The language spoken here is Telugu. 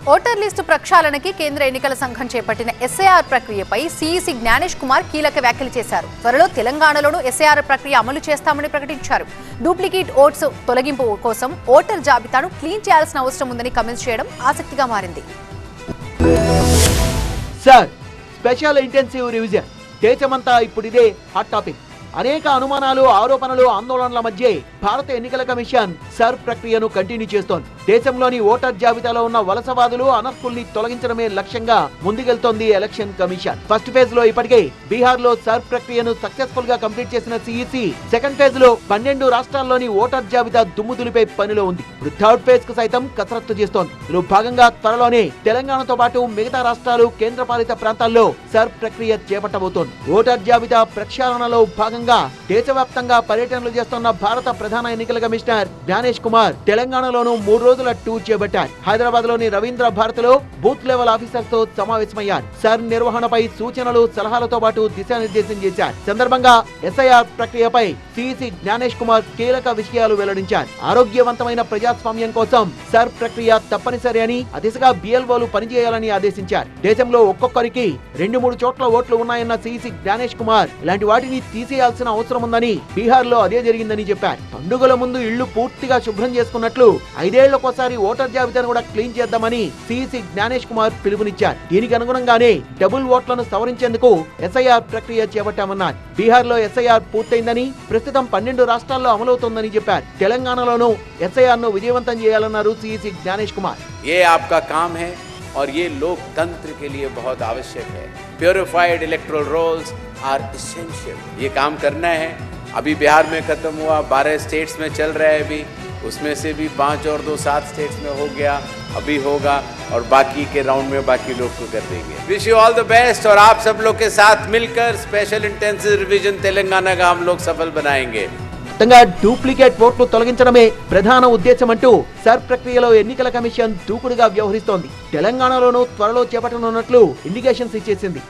ఓటర్ లిస్టు ప్రక్షాళనకి కేంద్ర ఎన్నికల సంఘం చేపట్టిన ఎస్ఐఆర్ ప్రక్రియపై సీఈసీ జ్ఞానేష్ కుమార్ కీలక వ్యాఖ్యలు చేశారు. త్వరలో తెలంగాణలోనూ ఎస్ఐఆర్ ప్రక్రియ అమలు చేస్తామని ప్రకటించారు. డూప్లికేట్ ఓట్స్ తొలగింపు కోసం ఓటర్ జాబితాను క్లీన్ చేయాల్సిన అవసరం ఉందని కమెంట్స్ చేయడం ఆసక్తిగా మారింది. సార్, స్పెషల్ ఇంటెన్సివ్ రివిజన్ దేశమంతా ఇప్పుడు ఇదే హాట్ టాపిక్. అనేక అనుమానాలు, ఆరోపణలు, ఆందోళనల మధ్య భారత ఎన్నికల కమిషన్ సర్ ప్రక్రియను కంటిన్యూ చేస్తోంది. దేశంలోని ఓటర్ జాబితాలో ఉన్న వలసవాదులు, అనర్హుల్ని తొలగించడమే లక్ష్యంగా ముందుకెళ్తోంది ఎలక్షన్ కమిషన్. ఫస్ట్ ఫేజ్ లో ఇప్పటికే బీహార్ లో సర్ ప్రక్రియను సక్సెస్ఫుల్ గా కంప్లీట్ చేసిన సిఈసి సెకండ్ ఫేజ్ లో 12 రాష్ట్రాల్లోని ఓటర్ జాబితా దుమ్ము దులిపే పనిలో ఉంది. ఇప్పుడు థర్డ్ ఫేజ్ కు సైతం కసరత్తు చేస్తోంది. ఇందులో భాగంగా త్వరలోనే తెలంగాణతో పాటు మిగతా రాష్ట్రాలు, కేంద్రపాలిత ప్రాంతాల్లో సర్ ప్రక్రియ చేపట్టబోతోంది. ఓటర్ జాబితా ప్రక్షాళనలో భాగంగా దేశవ్యాప్తంగా పర్యటనలు చేస్తున్న భారత ప్రధాన ఎన్నికల కమిషనర్ జ్ఞానేష్ కుమార్ తెలంగాణలోనూ 3 రోజుల టూర్ చేపట్టారు. హైదరాబాద్ లోని రవీంద్ర భారతిలో బూత్ లెవెల్ ఆఫీసర్స్ తో సమావేశమయ్యారు. సర్ నిర్వహణపై సూచనలు, సలహాలతో పాటు దిశానిర్దేశం చేశారు. సందర్భంగా ఎస్ఐఆర్ ప్రక్రియపై సిఈసి జ్ఞానేష్ కుమార్ కీలక విషయాలు వెల్లడించారు. ఆరోగ్యవంతమైన ప్రజాస్వామ్యం కోసం సర్ ప్రక్రియ తప్పనిసరి అని, ఆ దిశగా బిఎల్ఓలు పనిచేయాలని ఆదేశించారు. దేశంలో ఒక్కొక్కరికి 2-3 చోట్ల ఓట్లు ఉన్నాయన్న సిఈసి జ్ఞానేష్ కుమార్ ఇలాంటి వాటిని తీసేయాల్సిన అవసరం ఉందని, బీహార్ లో అదే జరిగిందని చెప్పారు. పండుగల ముందు ఇళ్లు పూర్తిగా శుభ్రం చేసుకున్నట్లు 5 ఏళ్లకోసారి ఓటర్ జాబితాను కూడా క్లీన్ చేద్దామని సిఈసి జ్ఞానేష్ కుమార్ పిలుపునిచ్చారు. దీనికి అనుగుణంగానే డబుల్ ఓట్లను సవరించేందుకు ఎస్ఐఆర్ ప్రక్రియ చేపట్టామన్నారు. బీహార్ లో ఎస్ఐఆర్ పూర్తయిందని, ప్రస్తుతం 12 రాష్ట్రాల్లో అమలవుతోందని చెప్పారు. తెలంగాణలోనూ ఎస్ఐఆర్ ను విజయవంతం చేయాలన్నారు సిఈసి జ్ఞానేష్ కుమార్. ये आपका काम है और ये लोकतंत्र के लिए बहुत आवश्यक है. Purified electoral rolls are essential. ये काम करना है. अभी बिहार में खत्म हुआ, 12 स्टेट्स में चल रहा है. अभी उसमें से भी 5 और 2 7 स्टेट्स में हो गया, अभी होगा और बाकी के राउंड में बाकी लोग को कर देंगे. Wish you all the best और आप सब लोग के साथ मिलकर स्पेशल इंटेंसिव रिवीजन तेलंगाना का हम लोग सफल बनाएंगे. డూప్లికేట్ ఓట్లు తొలగించడమే ప్రధాన ఉద్దేశం అంటూ సర్ ప్రక్రియలో ఎన్నికల కమిషన్ దూకుడుగా వ్యవహరిస్తోంది. తెలంగాణలోనూ త్వరలో చేపట్టనున్నట్లు ఇండికేషన్స్ ఇచ్చేసింది.